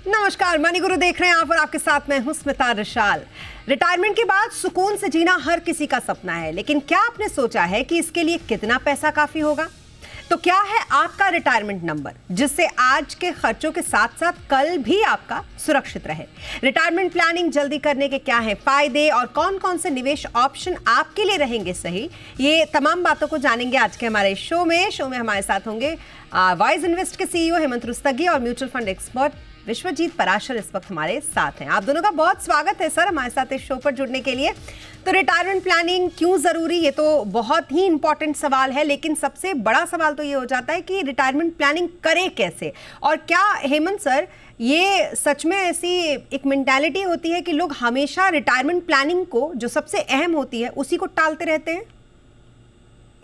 नमस्कार, मनी गुरु देख रहे हैं आप और आपके साथ मैं हूं स्मिता रिशाल। रिटायरमेंट के बाद सुकून से जीना हर किसी का सपना है, लेकिन क्या आपने सोचा है कि इसके लिए कितना पैसा काफी होगा? तो क्या है आपका रिटायरमेंट नंबर जिससे आज के खर्चों के साथ साथ कल भी आपका सुरक्षित रहे? रिटायरमेंट प्लानिंग जल्दी करने के क्या हैं फायदे और कौन कौन से निवेश ऑप्शन आपके लिए रहेंगे सही, ये तमाम बातों को जानेंगे आज के हमारे शो में हमारे साथ होंगे वाइज इन्वेस्ट के सीईओ हेमंत रुस्तगी और mutual fund expert Vishwajeet Parashar इस वक्त हमारे साथ हैं। आप दोनों का बहुत स्वागत है सर हमारे साथ इस शो पर जुड़ने के लिए। तो रिटायरमेंट प्लानिंग क्यों जरूरी, ये तो बहुत ही इंपॉर्टेंट सवाल है, लेकिन सबसे बड़ा सवाल तो ये हो जाता है कि रिटायरमेंट प्लानिंग करें कैसे। और क्या हेमंत सर ये सच में ऐसी एक मेंटालिटी होती है कि लोग हमेशा रिटायरमेंट प्लानिंग को जो सबसे अहम होती है उसी को टालते रहते हैं?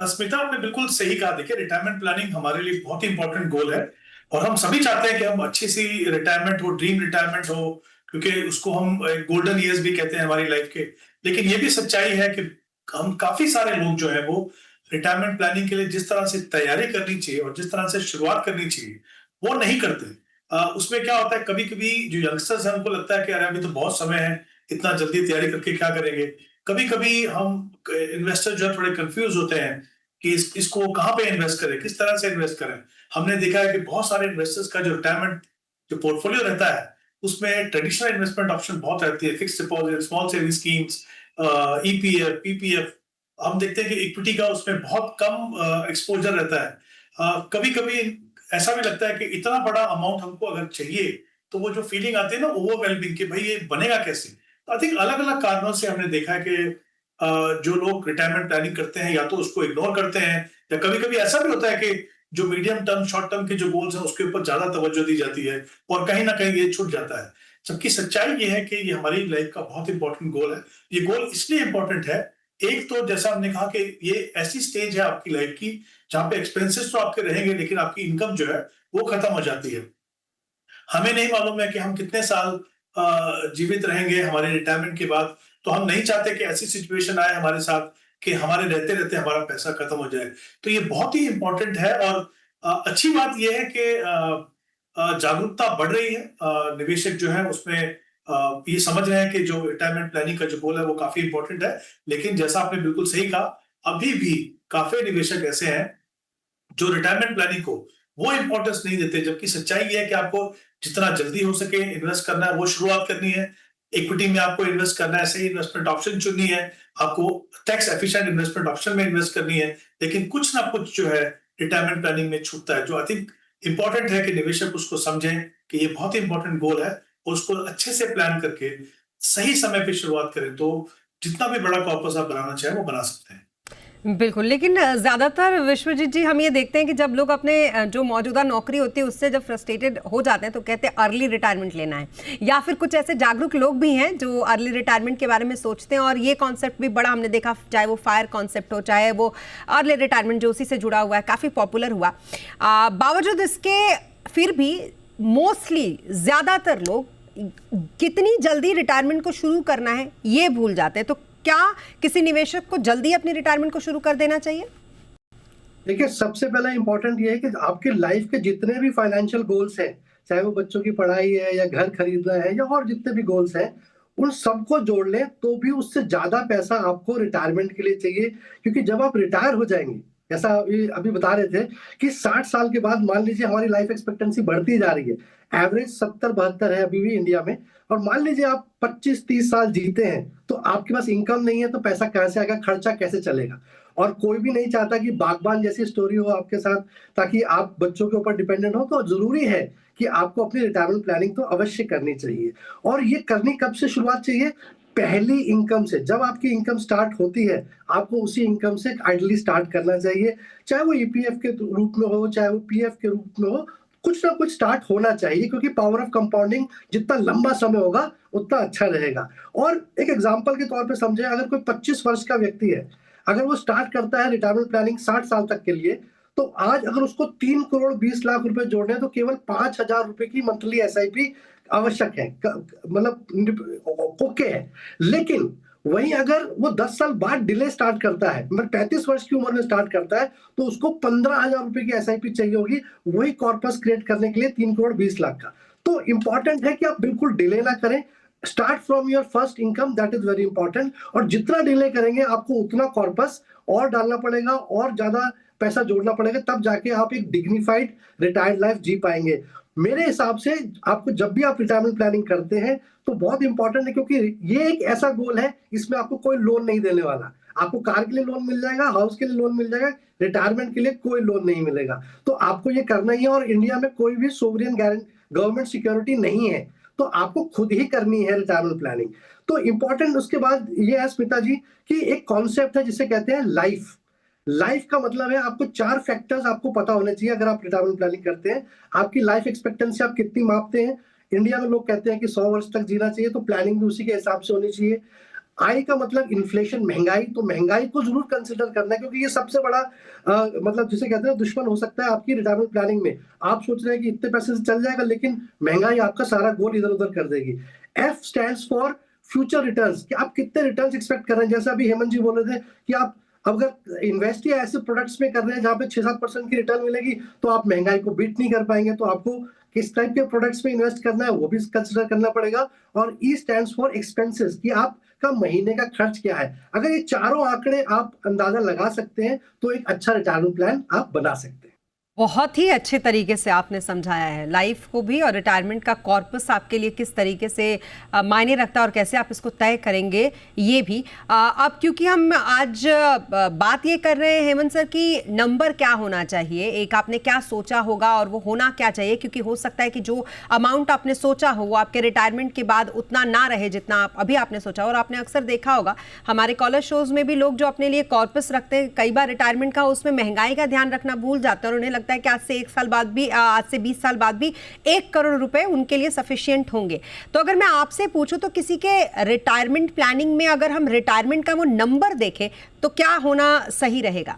स्मिता, आपने बिल्कुल सही कहा। देखिए, रिटायरमेंट प्लानिंग हमारे लिए बहुत ही इंपॉर्टेंट गोल है और हम सभी चाहते हैं कि हम अच्छी सी रिटायरमेंट हो, ड्रीम रिटायरमेंट हो, क्योंकि उसको हम गोल्डन ईयर्स भी कहते हैं हमारी लाइफ के। लेकिन ये भी सच्चाई है कि हम काफी सारे लोग जो है वो रिटायरमेंट प्लानिंग के लिए जिस तरह से तैयारी करनी चाहिए और जिस तरह से शुरुआत करनी चाहिए वो नहीं करते। उसमें क्या होता है, कभी कभी जो यंगस्टर्स हैं उनको लगता है कि अरे अभी तो बहुत समय है, इतना जल्दी तैयारी करके क्या करेंगे। कभी कभी हम इन्वेस्टर जो है थोड़े कंफ्यूज होते हैं कि इसको कहाँ पे इन्वेस्ट करें, किस तरह से इन्वेस्ट करें। हमने देखा है कि बहुत सारे इन्वेस्टर्स का जो रिटायरमेंट जो पोर्टफोलियो रहता है उसमें ट्रेडिशनल इन्वेस्टमेंट ऑप्शन बहुत रहती है, fix deposit, small saving schemes, EPF, PPF. हम देखते हैं कि इक्विटी का उसमें बहुत कम एक्सपोजर रहता है। कभी कभी ऐसा भी लगता है कि इतना बड़ा अमाउंट हमको अगर चाहिए तो वो जो फीलिंग आती है ना ओवरवेलमिंग कि भाई ये बनेगा कैसे। तो आई थिंक अलग अलग कारणों से हमने देखा है कि जो लोग रिटायरमेंट प्लानिंग करते हैं या तो उसको इग्नोर करते हैं, या कभी कभी ऐसा भी होता है कि जो मीडियम टर्म शॉर्ट टर्म के जो गोल्स हैं उसके ऊपर ज्यादा तवज्जो दी जाती है और कहीं ना कहीं ये छूट जाता है। जबकि सच्चाई ये है कि ये हमारी लाइफ का बहुत इंपॉर्टेंट गोल है। ये गोल इसलिए इंपॉर्टेंट है, एक तो जैसा हमने कहा कि ये ऐसी स्टेज है आपकी लाइफ की जहां पे एक्सपेंसेस तो आपके रहेंगे लेकिन आपकी इनकम जो है वो खत्म हो जाती है। हमें नहीं मालूम है कि हम कितने साल जीवित रहेंगे हमारे रिटायरमेंट के बाद। तो हम नहीं चाहते कि ऐसी सिचुएशन आए हमारे साथ कि हमारे रहते रहते हमारा पैसा खत्म हो जाए। तो ये बहुत ही इंपॉर्टेंट है और अच्छी बात यह है कि जागरूकता बढ़ रही है। निवेशक जो है उसमें ये समझ रहे हैं कि जो रिटायरमेंट प्लानिंग का जो गोल है वो काफी इंपॉर्टेंट है। लेकिन जैसा आपने बिल्कुल सही कहा, अभी भी काफी निवेशक ऐसे हैं जो रिटायरमेंट प्लानिंग को वो इंपॉर्टेंस नहीं देते। जबकि सच्चाई ये है कि आपको जितना जल्दी हो सके इन्वेस्ट करना है, वो शुरुआत करनी है। इक्विटी में आपको इन्वेस्ट करना है, सही इन्वेस्टमेंट ऑप्शन चुननी है, आपको टैक्स एफिशिएंट इन्वेस्टमेंट ऑप्शन में इन्वेस्ट करनी है। लेकिन कुछ ना कुछ जो है रिटायरमेंट प्लानिंग में छूटता है, जो आई थिंक इंपॉर्टेंट है कि निवेशक उसको समझें कि ये बहुत ही इंपॉर्टेंट गोल है और उसको अच्छे से प्लान करके सही समय पे शुरुआत करें तो जितना भी बड़ा कॉर्पस आप बनाना चाहें वो बना सकते हैं। बिल्कुल, लेकिन ज़्यादातर विश्वजीत जी हम ये देखते हैं कि जब लोग अपने जो मौजूदा नौकरी होती है उससे जब फ्रस्ट्रेटेड हो जाते हैं तो कहते हैं अर्ली रिटायरमेंट लेना है, या फिर कुछ ऐसे जागरूक लोग भी हैं जो अर्ली रिटायरमेंट के बारे में सोचते हैं। और ये कॉन्सेप्ट भी बड़ा हमने देखा, चाहे वो फायर कॉन्सेप्ट हो, चाहे वो अर्ली रिटायरमेंट जो उसी से जुड़ा हुआ है, काफ़ी पॉपुलर हुआ। बावजूद इसके फिर भी मोस्टली ज़्यादातर लोग कितनी जल्दी रिटायरमेंट को शुरू करना है ये भूल जाते हैं। तो क्या किसी निवेशक को जल्दी अपनी रिटायरमेंट को शुरू कर देना चाहिए? देखिए, सबसे पहला इंपॉर्टेंट ये है कि आपके लाइफ के जितने भी फाइनेंशियल गोल्स हैं, चाहे वो बच्चों की पढ़ाई है या घर खरीदना है या और जितने भी गोल्स हैं, उन सबको जोड़ लें तो भी उससे ज्यादा पैसा आपको रिटायरमेंट के लिए चाहिए। क्योंकि जब आप रिटायर हो जाएंगे, जैसा अभी बता रहे थे कि 60 साल के बाद मान लीजिए हमारी लाइफ एक्सपेक्टेंसी बढ़ती जा रही है, एवरेज 70-72 है अभी भी इंडिया में, और मान लीजिए आप 25-30 साल जीते हैं तो आपके पास इनकम नहीं है तो पैसा कहां से आएगा, खर्चा कैसे चलेगा। और कोई भी नहीं चाहता कि बागबान जैसी स्टोरी हो आपके साथ ताकि आप बच्चों के ऊपर डिपेंडेंट हो। तो जरूरी है कि आपको अपनी रिटायरमेंट प्लानिंग तो अवश्य करनी चाहिए। और ये करनी कब से शुरुआत चाहिए? पहली इनकम से। जब आपकी इनकम स्टार्ट होती है आपको उसी इनकम से आइडली स्टार्ट करना चाहिए, चाहे वो ईपीएफ के रूप में हो, चाहे वो पीएफ के रूप में हो, कुछ ना कुछ स्टार्ट होना चाहिए। क्योंकि पावर ऑफ कंपाउंडिंग जितना लंबा समय होगा उतना अच्छा रहेगा। और एक एग्जांपल के तौर पे समझे, अगर कोई 25 वर्ष का व्यक्ति है, अगर वो स्टार्ट करता है रिटायरमेंट प्लानिंग 60 साल तक के लिए, तो आज अगर उसको 3 करोड़ 20 लाख रुपए जोड़ने हैं तो केवल 5,000 रुपए की मंथली एसआईपी आवश्यक है, मतलब ओके है। लेकिन वहीं अगर वो 10 साल बाद डिले स्टार्ट करता है, मतलब 35 वर्ष की उम्र में स्टार्ट करता है, तो उसको 15,000 रुपए की एसआईपी चाहिए होगी वही कॉर्पस क्रिएट करने के लिए 3 करोड़ 20 लाख का। तो इंपॉर्टेंट है कि आप बिल्कुल डिले ना करें, start from your first income, that is very important. और जितना डिले करेंगे आपको उतना कॉर्पस और डालना पड़ेगा और ज्यादा पैसा जोड़ना पड़ेगा, तब जाके आप एक डिग्निफाइड रिटायर्ड लाइफ जी पाएंगे। मेरे हिसाब से आपको जब भी आप रिटायरमेंट प्लानिंग करते हैं तो बहुत इंपॉर्टेंट है, क्योंकि ये एक ऐसा गोल है इसमें आपको कोई लोन नहीं देने वाला। आपको कार के लिए लोन मिल जाएगा, हाउस के लिए लोन मिल जाएगा, रिटायरमेंट के लिए कोई लोन नहीं मिलेगा। तो आपको ये करना ही है, और इंडिया में कोई भी सोवरियन गवर्नमेंट सिक्योरिटी नहीं है, तो आपको खुद ही करनी है रिटायरमेंट प्लानिंग। तो इंपॉर्टेंट उसके बाद ये है स्मिता जी कि एक कॉन्सेप्ट है जिसे कहते हैं लाइफ। लाइफ का मतलब है आपको 4 फैक्टर्स आपको पता होने चाहिए अगर आप रिटायरमेंट प्लानिंग करते हैं। आपकी लाइफ एक्सपेक्टेंसी आप कितनी मापते हैं? इंडिया में लोग कहते हैं कि 100 वर्ष तक जीना चाहिए, तो प्लानिंग भी उसी के हिसाब से होनी चाहिए। आय का मतलब इन्फ्लेशन, महंगाई, तो महंगाई को जरूर कंसिडर करना है, क्योंकि ये सबसे बड़ा मतलब जिसे कहते हैं दुश्मन हो सकता है आपकी रिटायरमेंट प्लानिंग में। आप सोच रहे हैं कि इतने पैसे से चल जाएगा, लेकिन महंगाई आपका सारा गोल इधर उधर कर देगी। F stands for future returns, कि आप कितने रिटर्न्स एक्सपेक्ट कर रहे हैं। जैसा अभी हेमंत जी बोल रहे थे कि आप अगर इन्वेस्ट ही ऐसे प्रोडक्ट्स में कर रहे हैं जहां पे 6-7% की रिटर्न मिलेगी, तो आप महंगाई को बीट नहीं कर पाएंगे। तो आपको किस टाइप के प्रोडक्ट्स में इन्वेस्ट करना है वो भी कंसिडर करना पड़ेगा। और ई स्टैंड्स फॉर एक्सपेंसेस, कि आपका महीने का खर्च क्या है। अगर ये चारों आंकड़े आप अंदाजा लगा सकते हैं तो एक अच्छा रिटायरमेंट प्लान आप बना सकते हैं। बहुत ही अच्छे तरीके से आपने समझाया है लाइफ को भी, और रिटायरमेंट का कॉर्पस आपके लिए किस तरीके से मायने रखता है और कैसे आप इसको तय करेंगे ये भी। अब क्योंकि हम आज बात ये कर रहे हैं हेमंत सर कि नंबर क्या होना चाहिए, एक आपने क्या सोचा होगा और वो होना क्या चाहिए, क्योंकि हो सकता है कि जो अमाउंट आपने सोचा हो वो आपके रिटायरमेंट के बाद उतना ना रहे जितना आप अभी आपने सोचा। और आपने अक्सर देखा होगा हमारे कॉलर शोज में भी लोग जो अपने लिए कॉर्पस रखते हैं, कई बार रिटायरमेंट का उसमें महंगाई का ध्यान रखना भूल जाते हैं और उन्हें लगता है कि आज से 1 साल बाद भी, आज से 20 साल बाद भी 1 करोड़ रुपए उनके लिए सफिशिएंट होंगे। तो अगर मैं आपसे पूछूं तो किसी के रिटायरमेंट प्लानिंग में अगर हम रिटायरमेंट का वो नंबर देखें तो क्या होना सही रहेगा?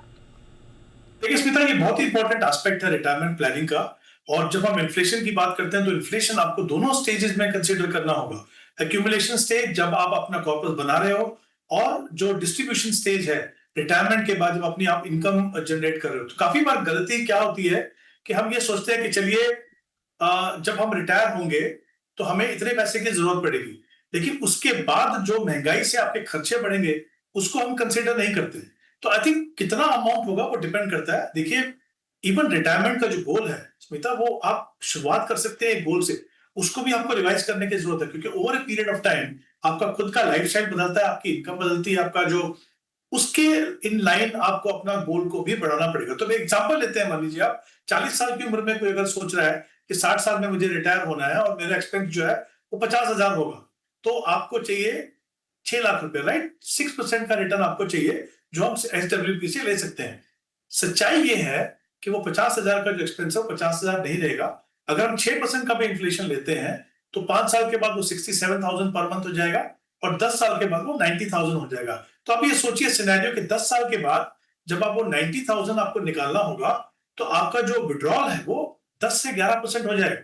देखिए स्मिता, ये बहुत ही इंपॉर्टेंट एस्पेक्ट है रिटायरमेंट प्लानिंग का। और जब हम इन्फ्लेशन की बात करते हैं तो इन्फ्लेशन आपको दोनों स्टेजेस में कंसीडर करना होगा। एक्यूमुलेशन स्टेज जब आप अपना कॉर्पस बना रहे हो, और जो डिस्ट्रीब्यूशन स्टेज है रिटायरमेंट के बाद जब अपनी आप इनकम जनरेट कर रहे हो। तो काफी बार गलती क्या होती है कि हम ये सोचते हैं कि चलिए जब हम रिटायर होंगे तो हमें इतने पैसे की जरूरत पड़ेगी, लेकिन उसके बाद जो महंगाई से आपके खर्चे बढ़ेंगे उसको हम कंसीडर नहीं करते। तो आई थिंक कितना अमाउंट होगा वो डिपेंड करता है। देखिए इवन रिटायरमेंट का जो गोल है स्मिता, वो आप शुरुआत कर सकते हैं एक गोल से, उसको भी आपको रिवाइज करने की जरूरत है, क्योंकि over a period of time आपका खुद का लाइफस्टाइल बदलता है, आपकी इनकम बदलती है, आपका जो उसके इन लाइन आपको अपना गोल को भी बढ़ाना पड़ेगा। तो एग्जांपल लेते हैं, मान लीजिए आप 40 साल की उम्र में कोई अगर सोच रहा है कि 60 साल में मुझे रिटायर होना है और मेरा एक्सपेंस जो है वो 50,000 होगा, तो आपको चाहिए 6 लाख रुपए, राइट? 6% का रिटर्न आपको चाहिए, जो हम एसडब्ल्यूपी से ले सकते हैं। सच्चाई ये है कि वो 50,000 का जो एक्सपेंस है वो 50,000 नहीं रहेगा। अगर हम 6% का भी इन्फ्लेशन लेते हैं तो 5 साल के बाद वो 67,000 पर मंथ हो जाएगा, और 10 साल के बाद वो 90,000 हो जाएगा। तो आप ये सोचिए सिनेरियो कि 10 साल के बाद जब आप वो 90,000 आपको निकालना होगा, तो आपका जो विड्रॉल है वो 10 से 11% हो जाएगा।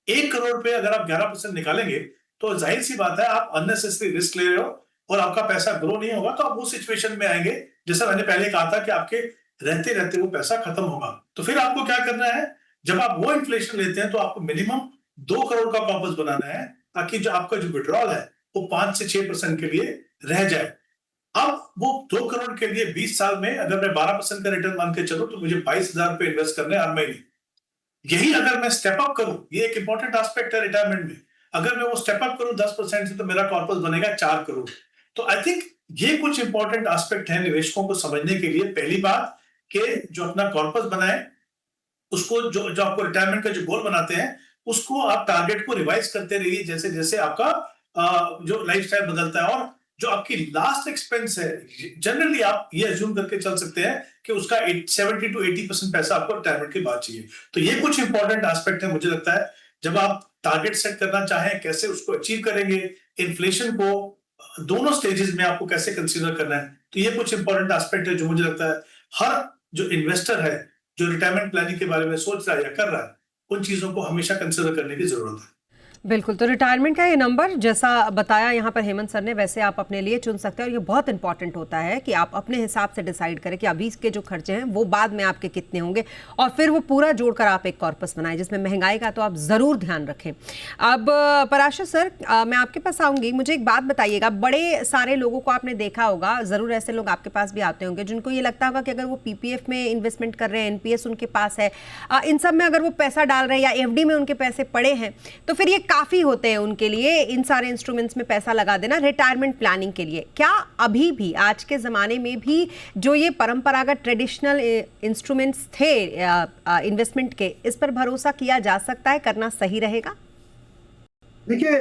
1 करोड़ रुपए अगर आप 11% निकालेंगे तो जाहिर सी बात है आप अननेसेसरी रिस्क ले रहे हो और आपका पैसा ग्रो नहीं होगा। तो आप वो सिचुएशन में आएंगे जैसा मैंने पहले कहा था कि आपके रहते रहते वो पैसा खत्म होगा। तो फिर आपको क्या करना है, जब आप वो इन्फ्लेशन लेते हैं तो आपको मिनिमम 2 करोड़ का कॉर्पस बनाना है, ताकि जो आपका जो विड्रॉल है वो 5 से 6% के लिए रह जाए। अब वो 2 करोड़ के लिए 20 साल में अगर मैं 12% का रिटर्न मान के चलूं तो मुझे 22,000 रुपए इन्वेस्ट करने हर महीने। यही अगर मैं स्टेप अप करूं, ये एक इंपॉर्टेंट एस्पेक्ट है रिटायरमेंट में, अगर मैं वो स्टेप अप करूं 10% से तो मेरा कॉर्पस बनेगा 4 करोड़। तो आई थिंक ये कुछ इंपॉर्टेंट एस्पेक्ट है निवेशकों को समझने के लिए। पहली बात कि जो अपना कॉर्पस बनाए, उसको जो आपको रिटायरमेंट का जो गोल बनाते हैं उसको आप टारगेट को रिवाइज करते रहिए जैसे जैसे आपका जो लाइफस्टाइल बदलता है। और जो आपकी लास्ट एक्सपेंस है, जनरली आप ये अज्यूम करके चल सकते हैं कि उसका 70 to 80% पैसा आपको रिटायरमेंट के बाद चाहिए। तो ये कुछ इंपॉर्टेंट एस्पेक्ट है मुझे लगता है। जब आप टारगेट सेट करना चाहें, कैसे उसको अचीव करेंगे, इन्फ्लेशन को दोनों स्टेजेस में आपको कैसे कंसीडर करना है, तो ये कुछ इंपॉर्टेंट एस्पेक्ट है जो मुझे लगता है हर जो इन्वेस्टर है जो रिटायरमेंट प्लानिंग के बारे में सोच रहा है या कर रहा है, उन चीजों को हमेशा कंसीडर करने की जरूरत है। बिल्कुल, तो रिटायरमेंट का ये नंबर जैसा बताया यहाँ पर हेमंत सर ने, वैसे आप अपने लिए चुन सकते हैं। और ये बहुत इंपॉर्टेंट होता है कि आप अपने हिसाब से डिसाइड करें कि अभी के जो खर्चे हैं वो बाद में आपके कितने होंगे, और फिर वो पूरा जोड़कर आप एक कॉर्पस बनाएं जिसमें महंगाई का तो आप ज़रूर ध्यान रखें। अब पराशर सर, मैं आपके पास आऊँगी। मुझे एक बात बताइएगा, बड़े सारे लोगों को आपने देखा होगा, ज़रूर ऐसे लोग आपके पास भी आते होंगे जिनको ये लगता होगा कि अगर वो PPF में इन्वेस्टमेंट कर रहे हैं, NPS उनके पास है, इन सब में अगर वो पैसा डाल रहे हैं या FD में उनके पैसे पड़े हैं, तो फिर ये काफ़ी होते हैं उनके लिए इन सारे इंस्ट्रूमेंट्स में पैसा लगा देना रिटायरमेंट प्लानिंग के लिए। क्या अभी भी आज के ज़माने में भी जो ये परंपरागत ट्रेडिशनल इंस्ट्रूमेंट्स थे इन्वेस्टमेंट के, इस पर भरोसा किया जा सकता है, करना सही रहेगा? देखिए,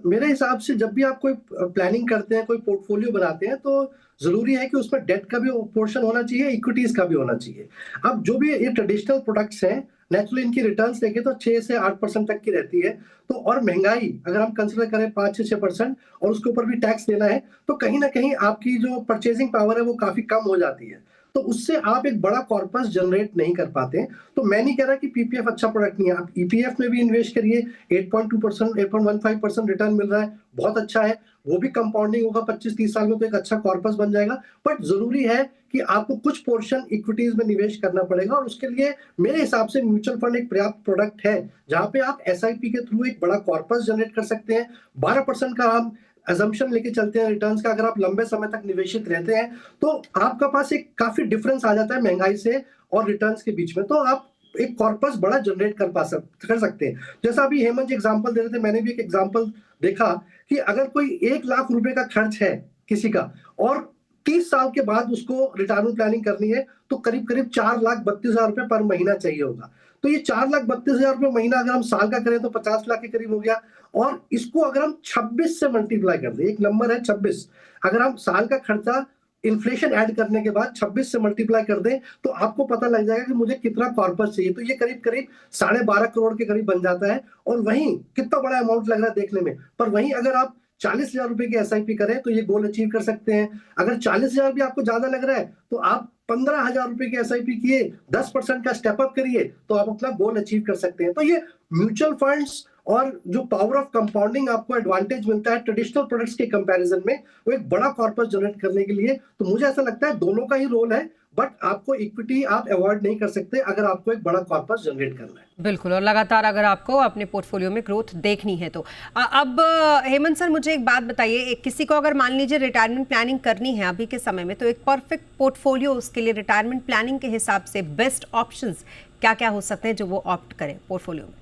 मेरे हिसाब से जब भी आप कोई प्लानिंग करते हैं, कोई पोर्टफोलियो बनाते हैं, तो जरूरी है कि उसमें डेट का भी पोर्शन होना चाहिए, इक्विटीज का भी होना चाहिए। अब जो भी ये ट्रेडिशनल प्रोडक्ट्स हैं, नेचुरली इनकी रिटर्न्स देखें तो 6 से 8% तक की रहती है। तो और महंगाई अगर हम कंसिडर करें 5 से 6% और उसके ऊपर भी टैक्स देना है, तो कहीं ना कहीं आपकी जो परचेजिंग पावर है वो काफी कम हो जाती है। तो उससे आप एक बड़ा कॉर्पस जनरेट नहीं कर पाते। तो मैं नहीं कह रहा कि पीपीएफ अच्छा प्रोडक्ट नहीं है, आप ईपीएफ में भी इन्वेस्ट करिए, 8.2%, 8.15% रिटर्न मिल रहा है, बहुत अच्छा है। वो भी कंपाउंडिंग होगा 25-30 साल में, तो एक अच्छा कॉर्पस बन जाएगा। बट जरूरी है कि आपको कुछ पोर्शन इक्विटीज में निवेश करना पड़ेगा, और उसके लिए मेरे हिसाब से म्यूचुअल फंड एक पर्याप्त प्रोडक्ट है, जहां पे आप एसआईपी के थ्रू एक बड़ा कॉर्पस जनरेट कर सकते हैं। 12% का हम अजम्पशन लेके चलते हैं रिटर्न्स का, अगर आप लंबे समय तक निवेशित रहते हैं तो आपका पास एक काफी डिफरेंस आ जाता है महंगाई से और रिटर्न्स के बीच में। तो आप एक कॉर्पस बड़ा जनरेट कर सकते हैं। जैसा अभी हेमंत जी एग्जांपल दे रहे थे, मैंने भी एक एग्जांपल देखा कि अगर कोई 1 लाख रुपए का खर्च है किसी का, और 30 साल के बाद उसको रिटायरमेंट प्लानिंग करनी है, तो करीब करीब 4,32,000 रुपए पर महीना चाहिए होगा। तो ये 4,32,000 रुपए महीना अगर हम साल का करें तो 50 लाख के करीब हो गया। और इसको अगर हम 26 से मल्टीप्लाई कर दें, एक नंबर है 26, अगर हम साल का खर्चा इन्फ्लेशन ऐड करने के बाद 26 से मल्टीप्लाई कर दें, तो आपको पता लग जाएगा कि मुझे कितना कॉर्पस चाहिए। तो ये करीब करीब 12.5 करोड़ के करीब बन जाता है। और वहीं कितना बड़ा अमाउंट लग रहा है देखने में, पर वहीं अगर आप 40,000 रुपए की एसआईपी करें तो ये गोल अचीव कर सकते हैं। अगर 40,000 भी आपको ज्यादा लग रहा है तो आप 15,000 रुपए की एसआईपी किए, 10% का स्टेप अप करिए, तो आप अपना गोल अचीव कर सकते हैं। तो ये म्यूचुअल फंड्स और जो पावर ऑफ कंपाउंडिंग आपको एडवांटेज मिलता है ट्रेडिशनल प्रोडक्ट्स के कंपैरिजन में, वो एक बड़ा कॉर्पस जनरेट करने के लिए, तो मुझे ऐसा लगता है दोनों का ही रोल है। बट आपको इक्विटी आप अवॉइड नहीं कर सकते अगर आपको एक बड़ा कॉर्पस जनरेट करना है। बिल्कुल, और लगातार अगर आपको अपने पोर्टफोलियो में ग्रोथ देखनी है तो अब हेमंत सर मुझे एक बात बताइए, किसी को अगर मान लीजिए रिटायरमेंट प्लानिंग करनी है अभी के समय में, तो एक परफेक्ट पोर्टफोलियो उसके लिए रिटायरमेंट प्लानिंग के हिसाब से बेस्ट ऑप्शंस क्या क्या हो सकते हैं जो वो ऑप्ट करें पोर्टफोलियो में?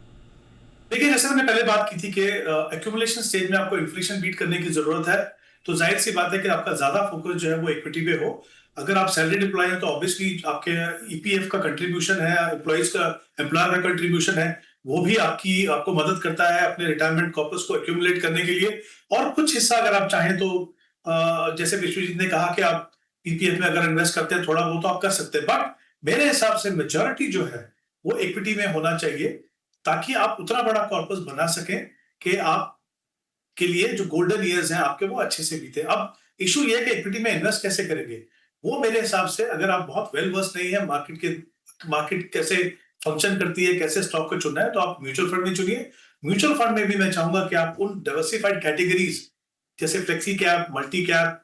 देखिए, जैसे मैंने पहले बात की थी कि एक्यूमुलेशन स्टेज में आपको इन्फ्लेशन बीट करने की जरूरत है, तो जाहिर सी बात है कि आपका ज्यादा फोकस जो है वो इक्विटी पे हो। अगर आप सैलरी एम्प्लॉय हैं तो ऑब्वियसली आपके ईपीएफ का कंट्रीब्यूशन है, एम्प्लॉयर का कंट्रीब्यूशन है, वो भी आपको मदद करता है अपने रिटायरमेंट कॉर्पस को एक्यूमुलेट करने के लिए। और कुछ हिस्सा अगर आप चाहें तो जैसे विश्वजीत ने कहा कि आप पीपीएफ में अगर इन्वेस्ट करते हैं थोड़ा, वो तो आप कर सकते हैं, बट मेरे हिसाब से मेजोरिटी जो है वो इक्विटी में होना चाहिए, ताकि आप उतना बड़ा कॉर्पस बना सकें कि आप के लिए जो गोल्डन ईयर्स हैं आपके वो अच्छे से बीते। अब इशू ये है कि इक्विटी में इन्वेस्ट कैसे करेंगे, वो मेरे हिसाब से अगर आप बहुत वेल वर्स नहीं है मार्केट कैसे फंक्शन करती है, कैसे स्टॉक को चुनना है, तो आप म्यूचुअल फंड में चुनिए। म्यूचुअल फंड में भी मैं चाहूंगा कि आप उन डाइवर्सिफाइड कैटेगरीज जैसे flexi cap, multi cap,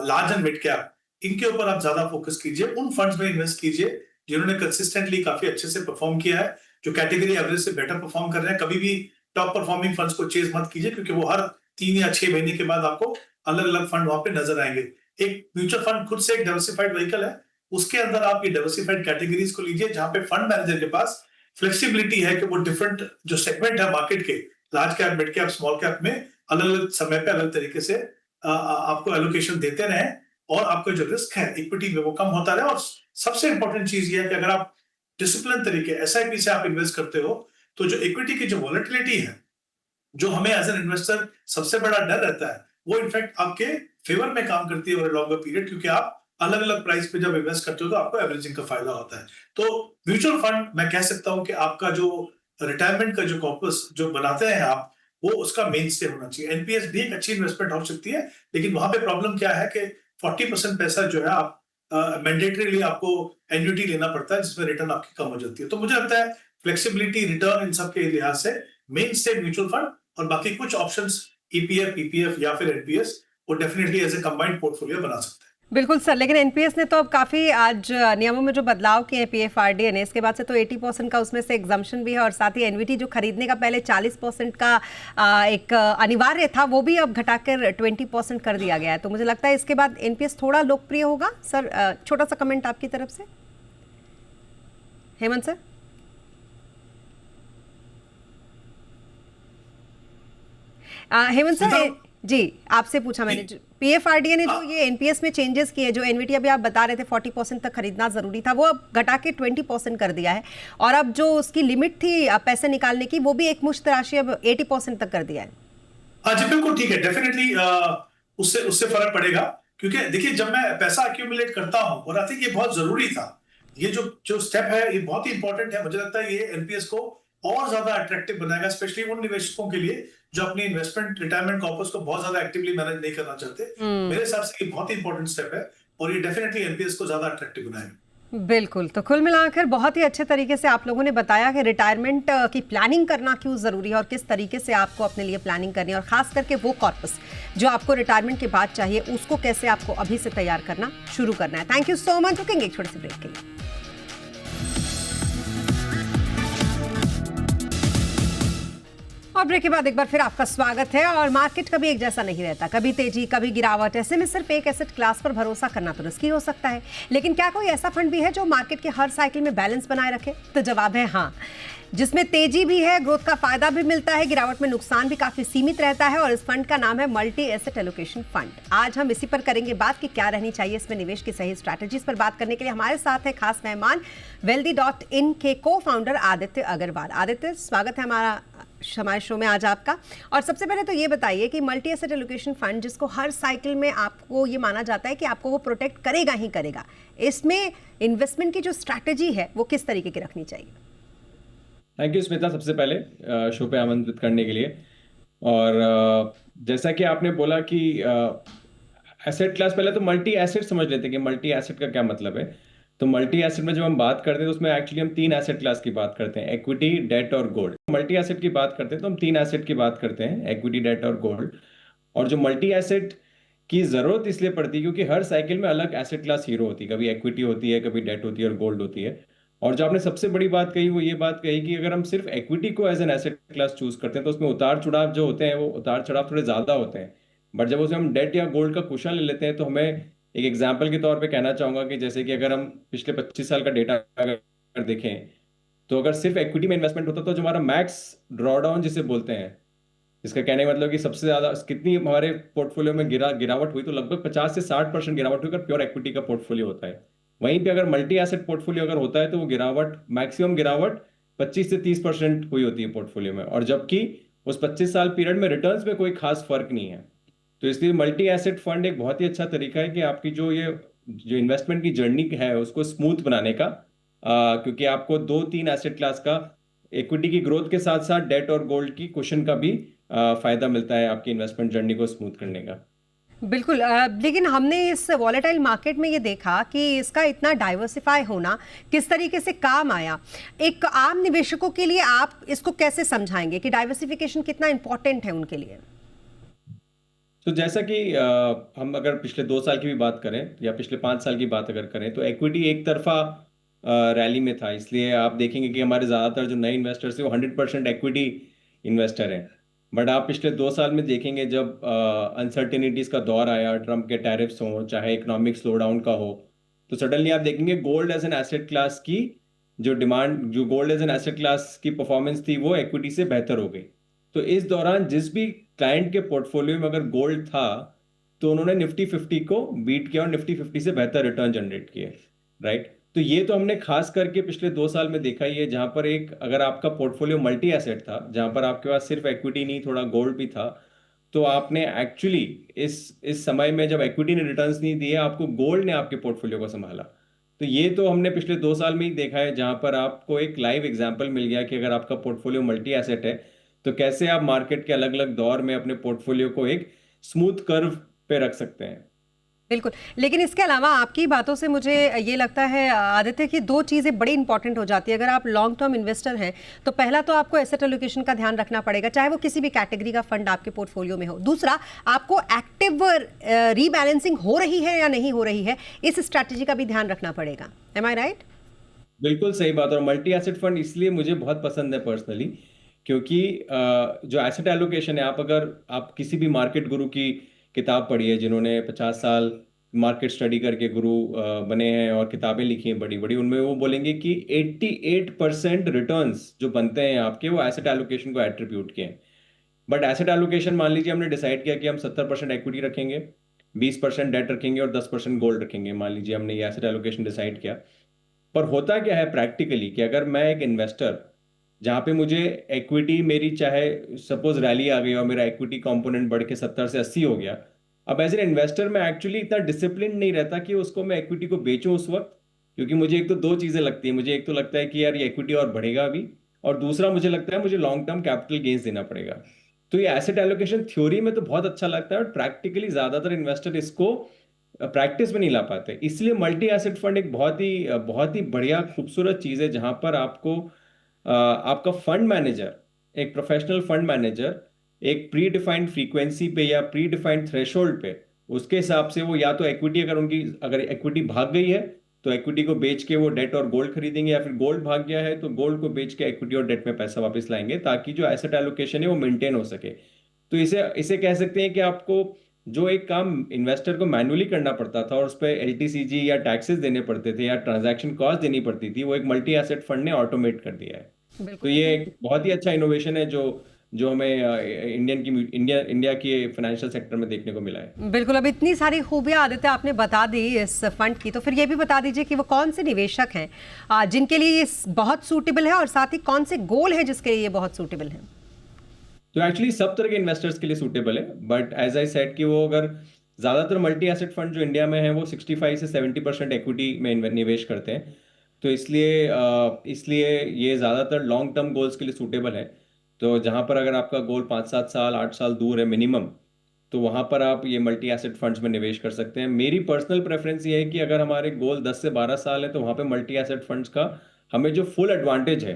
large and mid cap, इनके ऊपर आप ज्यादा फोकस कीजिए, उन फंड्स में इन्वेस्ट कीजिए जिन्होंने कंसिस्टेंटली काफी अच्छे से परफॉर्म किया है, जो कैटेगरी एवरेज से बेटर परफॉर्म कर रहे हैं। कभी भी टॉप परफॉर्मिंग फंड्स को चेज मत कीजिए, क्योंकि वो हर 3 या 6 महीने के बाद आपको अलग अलग फंड वहां पे नजर आएंगे। एक म्यूचुअल फंड खुद से एक डाइवर्सिफाइड व्हीकल है, उसके अंदर आप ये डाइवर्सिफाइड कैटेगरीज को लीजिए, जहां पे फंड मैनेजर के पास फ्लेक्सिबिलिटी है कि वो डिफरेंट जो सेगमेंट है मार्केट के, large cap, mid cap, small cap में अलग अलग समय पे अलग तरीके से आपको एलोकेशन देते रहे, और आपका जो रिस्क है इक्विटी में वो कम होता रहे। और सबसे इंपॉर्टेंट चीज ये है कि अगर आप डिसिप्लिन तरीके एसआईपी से आप इन्वेस्ट करते हो, तो जो इक्विटी की जो वॉलेटिलिटी है, जो हमें एज एन इन्वेस्टर सबसे बड़ा डर रहता है, वो इनफैक्ट आपके फेवर में काम करती है ओवर लॉन्गर पीरियड, क्योंकि आप अलग अलग प्राइस पे जब इन्वेस्ट करते हो तो आपको एवरेजिंग का फायदा होता है। तो म्यूचुअल फंड मैं कह सकता हूं कि आपका जो रिटायरमेंट का जो कॉर्पस जो बनाते हैं आप, वो उसका मेन स्टे होना चाहिए। एनपीएस भी एक अच्छी इन्वेस्टमेंट हो सकती है, लेकिन वहां पे प्रॉब्लम क्या है कि 40% पैसा जो है आप मैंडेटरीली आपको एन्युटी लेना पड़ता है, जिसमें रिटर्न आपकी कम हो जाती है। तो मुझे लगता है फ्लेक्सिबिलिटी, रिटर्न, इन सब के लिहाज से मेन स्टे म्यूचुअल फंड, और बाकी कुछ ऑप्शंस ईपीएफ, पीपीएफ या फिर एनपीएस वो definitely as a combined portfolio बना सकते हैं। बिल्कुल सर, लेकिन एनपीएस ने तो अब काफी आज नियमों में जो बदलाव किए हैं पीएफआरडीए ने, इसके बाद से तो 80% का उसमें से एग्जम्पशन भी है और साथ ही एनवीटी जो खरीदने का पहले 40% का एक अनिवार्य था वो भी अब घटाकर 20% कर दिया गया है। तो मुझे लगता है इसके बाद एनपीएस थोड़ा लोकप्रिय होगा। सर छोटा सा कमेंट आपकी तरफ से, हेमंत सर। हेमंत सर जी, आपसे पूछा मैंने, पीएफआरडीए ने जो ये एनपीएस में चेंजेस किए, जो एनवीटी अभी आप बता रहे थे 40% तक खरीदना जरूरी था, वो अब घटा के 20% कर दिया है और अब जो उसकी लिमिट थी पैसे निकालने की वो भी एक मुश्त राशि अब 80% तक कर दिया है। हाँ जी बिल्कुल ठीक है, डेफिनेटली उससे फर्क पड़ेगा, क्योंकि देखिए जब मैं पैसा एक्यूमुलेट करता हूँ और आई थिंक ये बहुत जरूरी था, ये जो स्टेप है ये बहुत ही इंपॉर्टेंट है। मुझे लगता है ये एनपीएस को और ज्यादा अट्रैक्टिव बनाएगा, स्पेशली उन निवेशकों के लिए जो अपनी इन्वेस्टमेंट रिटायरमेंट कॉर्पस को बहुत ज्यादा एक्टिवली मैनेज नहीं करना चाहते। मेरे हिसाब से ये बहुत ही इंपॉर्टेंट स्टेप है और ये डेफिनेटली एनपीएस को ज्यादा अट्रैक्टिव बनाएगा। बिल्कुल, तो कुल मिलाकर बहुत ही अच्छे तरीके से आप लोगों ने बताया कि रिटायरमेंट की प्लानिंग करना क्यों ज़रूरी है और किस तरीके से आपको अपने लिए प्लानिंग करनी है, और ख़ास करके वो कॉर्पस जो आपको रिटायरमेंट के बाद चाहिए उसको कैसे आपको अभी से तैयार करना शुरू करना है। Thank you so much. रुकेंगे एक छोटे से ब्रेक के लिए। और ब्रेक के बाद एक बार फिर आपका स्वागत है। और मार्केट कभी एक जैसा नहीं रहता, कभी तेजी कभी गिरावट। ऐसे में सिर्फ एक एसेट क्लास पर भरोसा करना तो रिस्की हो सकता है, लेकिन क्या कोई ऐसा फंड भी है जो मार्केट के हर साइकिल में बैलेंस बनाए रखे? तो जवाब है हाँ, जिसमें तेजी भी है, ग्रोथ का फायदा भी मिलता है, गिरावट में नुकसान भी काफी सीमित रहता है। और इस फंड का नाम है मल्टी एसेट एलोकेशन फंड। आज हम इसी पर करेंगे बात कि क्या रहनी चाहिए इसमें निवेश की सही स्ट्रैटेजीज पर बात करने के लिए हमारे साथ है खास मेहमान, wealthy.in के को फाउंडर आदित्य अग्रवाल। आदित्य, स्वागत है हमारे शो में आज आपका। और सबसे पहले तो ये बताइए कि मल्टी एसेट एलोकेशन फंड, जिसको हर साइकिल में आपको ये माना जाता है कि आपको वो प्रोटेक्ट करेगा ही करेगा, इसमें इन्वेस्टमेंट की जो स्ट्रैटेजी है वो किस तरीके की रखनी चाहिए? थैंक यू स्मिता, सबसे पहले शो पे आमंत्रित करने के लिए। और जैसा कि आपने बोला कि एसेट क्लास, पहले तो मल्टी एसेट समझ लेते हैं कि मल्टी एसेट का क्या मतलब है। तो मल्टी एसेट में जब हम बात करते हैं तो उसमें एक्चुअली हम 3 एसेट क्लास की बात करते हैं, इक्विटी, डेट और गोल्ड। मल्टी एसेट की बात करते हैं तो हम 3 एसेट की बात करते हैं, इक्विटी, डेट और गोल्ड। और जो मल्टी एसेट की जरूरत इसलिए पड़ती है क्योंकि हर साइकिल में अलग एसेट क्लास हीरो होती है, कभी इक्विटी होती है, कभी डेट होती है और गोल्ड होती है। और जो आपने सबसे बड़ी बात कही वो ये बात कही कि अगर हम सिर्फ इक्विटी को as an asset class choose करते हैं तो उसमें उतार चढ़ाव जो होते हैं वो उतार चढ़ाव थोड़े ज्यादा होते हैं। बट जब उसमें हम डेट या गोल्ड का कुशन ले लेते हैं तो हमें एक एग्जाम्पल के तौर पे कहना चाहूंगा कि जैसे कि अगर हम पिछले 25 साल का डेटा अगर देखें तो अगर सिर्फ इक्विटी में इन्वेस्टमेंट होता तो जो हमारा मैक्स ड्रॉडाउन जिसे बोलते हैं, इसका कहने का मतलब कि सबसे ज्यादा कितनी हमारे पोर्टफोलियो में गिरावट हुई, तो लगभग 50 से 60% गिरावट हुई अगर प्योर इक्विटी का पोर्टफोलियो होता है। वहीं पे अगर मल्टी एसेट पोर्टफोलियो अगर होता है तो वो गिरावट, मैक्सिमम गिरावट 25 से 30% हुई होती है पोर्टफोलियो में, और जबकि उस 25 साल पीरियड में रिटर्न्स में कोई खास फर्क नहीं है। तो इसलिए मल्टी एसेट फंड एक बहुत ही अच्छा तरीका है कि आपकी जो इन्वेस्टमेंट की जर्नी है उसको स्मूथ बनाने का, क्योंकि आपको 2-3 एसेट क्लास का इक्विटी की ग्रोथ के साथ साथ डेट और गोल्ड की कुशन का भी फायदा मिलता है आपकी इन्वेस्टमेंट जर्नी को स्मूथ करने का। बिल्कुल, लेकिन हमने इस वॉलेटाइल मार्केट में ये देखा कि इसका इतना डाइवर्सिफाई होना किस तरीके से काम आया। एक आम निवेशकों के लिए आप इसको कैसे समझाएंगे कि डाइवर्सिफिकेशन कितना इंपॉर्टेंट है उनके लिए? तो जैसा कि हम अगर पिछले 2 साल की भी बात करें या पिछले 5 साल की बात अगर करें तो इक्विटी एक तरफा रैली में था, इसलिए आप देखेंगे कि हमारे ज़्यादातर जो नए इन्वेस्टर्स हैं वो 100% इक्विटी इन्वेस्टर हैं। बट आप पिछले 2 साल में देखेंगे जब अनसर्टेनिटीज़ का दौर आया, ट्रम्प के टैरिफ्स हों चाहे इकोनॉमिक स्लो डाउन का हो, तो सडनली आप देखेंगे gold as an asset class की जो gold as an asset class की परफॉर्मेंस थी वो इक्विटी से बेहतर हो गई। तो इस दौरान जिस भी क्लाइंट के पोर्टफोलियो में अगर गोल्ड था तो उन्होंने निफ्टी 50 को बीट किया और निफ्टी 50 से बेहतर रिटर्न जनरेट किए, राइट। तो ये तो हमने खास करके पिछले 2 साल में देखा ही है, जहां पर अगर आपका पोर्टफोलियो मल्टी एसेट था, जहां पर आपके पास सिर्फ इक्विटी नहीं थोड़ा गोल्ड भी था, तो आपने एक्चुअली इस समय में जब इक्विटी ने रिटर्न्स नहीं दिए, आपको गोल्ड ने आपके पोर्टफोलियो को संभाला। तो ये तो हमने पिछले 2 साल में ही देखा है, जहां पर आपको एक लाइव एग्जाम्पल मिल गया कि अगर आपका पोर्टफोलियो मल्टी एसेट है तो कैसे आप मार्केट के अलग अलग दौर में अपने पोर्टफोलियो को एक स्मूथ कर्व पे रख सकते हैं। बिल्कुल, लेकिन इसके अलावा आपकी बातों से मुझे ये लगता है आदित्य कि दो चीज़ें बड़ी इंपॉर्टेंट हो जाती है। अगर आप लॉन्ग टर्म इन्वेस्टर हैं तो पहला तो आपको एसेट एलोकेशन का ध्यान रखना पड़ेगा, चाहे वो किसी भी कैटेगरी का फंड आपके पोर्टफोलियो में हो। दूसरा, आपको एक्टिव रीबैलेंसिंग हो रही है या नहीं हो रही है, इस स्ट्रैटेजी का भी ध्यान रखना पड़ेगा। एम आई राइट? बिल्कुल सही बात। और मल्टी एसेट फंड इसलिए मुझे बहुत पसंद है पर्सनली, क्योंकि जो एसेट एलोकेशन है, आप किसी भी मार्केट गुरु की किताब पढ़ी है, जिन्होंने 50 साल मार्केट स्टडी करके गुरु बने हैं और किताबें लिखी हैं बड़ी बड़ी, उनमें वो बोलेंगे कि 88% रिटर्न्स जो बनते हैं आपके, वो एसेट एलोकेशन को एट्रीब्यूट किए हैं। बट एसेट एलोकेशन, मान लीजिए हमने डिसाइड किया कि हम 70% एक्विटी रखेंगे, 20% डेट रखेंगे और 10% गोल्ड रखेंगे। मान लीजिए हमने ये एसेट एलोकेशन डिसाइड किया, पर होता क्या है प्रैक्टिकली कि अगर मैं एक इन्वेस्टर, जहाँ पे मुझे एक्विटी मेरी, चाहे सपोज रैली आ गई और मेरा एक्विटी कंपोनेंट बढ़ के 70 से 80 हो गया, अब एज एन इन्वेस्टर मैं एक्चुअली इतना डिसिप्लिन नहीं रहता कि उसको मैं एक्विटी को बेचूं उस वक्त, क्योंकि मुझे एक तो दो चीज़ें लगती हैं। मुझे एक तो लगता है कि यार ये एक्विटी और बढ़ेगा अभी, और दूसरा मुझे लगता है मुझे लॉन्ग टर्म कैपिटल गेन्स देना पड़ेगा। तो ये एसेट एलोकेशन थ्योरी में तो बहुत अच्छा लगता है, और प्रैक्टिकली ज़्यादातर इन्वेस्टर इसको प्रैक्टिस में नहीं ला पाते। इसलिए मल्टी एसेट फंड एक बहुत ही बढ़िया खूबसूरत चीज़ है, जहाँ पर आपको आपका फंड मैनेजर, एक प्रोफेशनल फंड मैनेजर, एक प्री डिफाइंड फ्रीक्वेंसी पे या प्री डिफाइंड थ्रेशोल्ड पे, उसके हिसाब से वो या तो एक्विटी, अगर एक्विटी भाग गई है तो एक्विटी को बेच के वो डेट और गोल्ड खरीदेंगे, या फिर गोल्ड भाग गया है तो गोल्ड को बेच के एक्विटी और डेट में पैसा वापस लाएंगे, ताकि जो एसेट एलोकेशन है वो मेंटेन हो सके। तो इसे कह सकते हैं कि आपको जो एक काम इन्वेस्टर को मैन्युअली करना पड़ता था और उस पर LTCG या टैक्सेस देने पड़ते थे या ट्रांजैक्शन कॉस्ट देनी पड़ती थी, वो एक मल्टी एसेट फंड ने ऑटोमेट कर दिया है। तो ये एक बहुत ही अच्छा इनोवेशन है जो हमें इंडिया के फाइनेंशियल सेक्टर में देखने को मिला है। बिल्कुल। अब इतनी सारी खूबियां आदित्य आपने बता दी इस फंड की, तो फिर ये भी बता दीजिए कि वो कौन से निवेशक हैं जिनके लिए ये बहुत सूटेबल है, और साथ ही कौन से गोल है जिसके लिए ये बहुत सूटेबल है। तो एक्चुअली सब तरह के इन्वेस्टर्स के लिए सूटेबल है, बट एज आई सेड कि वो अगर ज़्यादातर मल्टी एसेट फंड जो इंडिया में है वो 65 से 70% एक्विटी में निवेश करते हैं। तो इसलिए ये ज़्यादातर लॉन्ग टर्म गोल्स के लिए सूटेबल है। तो जहाँ पर अगर आपका गोल 5-7 साल 8 साल दूर है मिनिमम, तो वहाँ पर आप ये मल्टी एसेट फंड्स में निवेश कर सकते हैं। मेरी पर्सनल प्रेफरेंस ये है कि अगर हमारे गोल 10 से 12 साल है तो वहाँ पे मल्टी एसेट फंड्स का हमें जो फुल एडवांटेज है,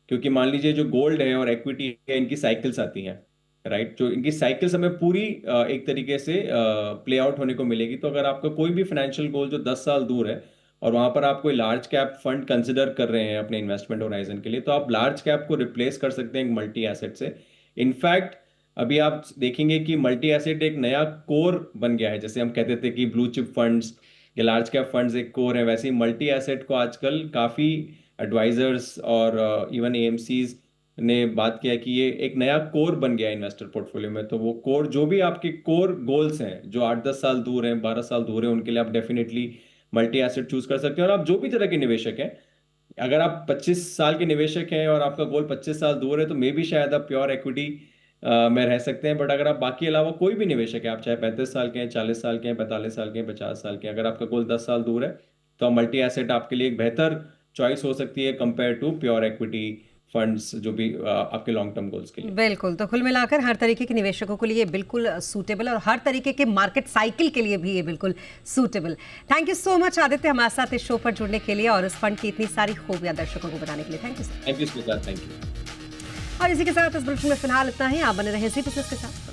क्योंकि मान लीजिए जो गोल्ड है और एक्विटी है, इनकी साइकिल्स आती हैं, राइट? जो इनकी साइकिल्स हमें पूरी एक तरीके से प्ले आउट होने को मिलेगी। तो अगर आपका कोई भी फाइनेंशियल गोल जो 10 साल दूर है और वहाँ पर आप कोई लार्ज कैप फंड कंसिडर कर रहे हैं अपने इन्वेस्टमेंट होराइजन के लिए, तो आप लार्ज कैप को रिप्लेस कर सकते हैं एक मल्टी एसेट से। इनफैक्ट अभी आप देखेंगे कि मल्टी एसेट एक नया कोर बन गया है। जैसे हम कहते थे कि ब्लू चिप फंड्स या लार्ज कैप फंड्स एक कोर है, वैसे ही मल्टी एसेट को आजकल काफ़ी एडवाइजर्स और इवन AMCs ने बात किया कि ये एक नया कोर बन गया इन्वेस्टर पोर्टफोलियो में। तो वो कोर, जो भी आपके कोर गोल्स हैं जो 8-10 साल दूर हैं, 12 साल दूर हैं, उनके लिए आप डेफिनेटली मल्टी एसेट चूज कर सकते हैं। और आप जो भी तरह के निवेशक हैं, अगर आप 25 साल के निवेशक हैं और आपका गोल 25 साल दूर है, तो मे भी शायद आप प्योर एक्विटी में रह सकते हैं। बट अगर आप बाकी अलावा कोई भी निवेशक है, आप चाहे 35 साल के हैं, 40 साल के हैं, 45 साल के हैं, 50 साल के हैं, अगर आपका गोल 10 साल दूर है, तो मल्टी एसेट आपके लिए एक बेहतर चॉइस हो सकती है compare to pure equity funds जो भी आपके लॉन्ग टर्म गोल्स के लिए। बिल्कुल। तो कुल मिलाकर हर तरीके के निवेशकों के लिए बिल्कुल सूटेबल, और हर तरीके के मार्केट साइकिल के लिए भी ये बिल्कुल suitable. Thank you so much Aditya हमारे साथ इस शो पर जुड़ने के लिए और इस फंड की इतनी सारी खूबियां दर्शकों को बताने के लिए। Thank you sir. Thank you Smita, thank you. और इसी के साथ इस बुलेटिन में फिलहाल इतना ही। आप बने रहे इसी के साथ।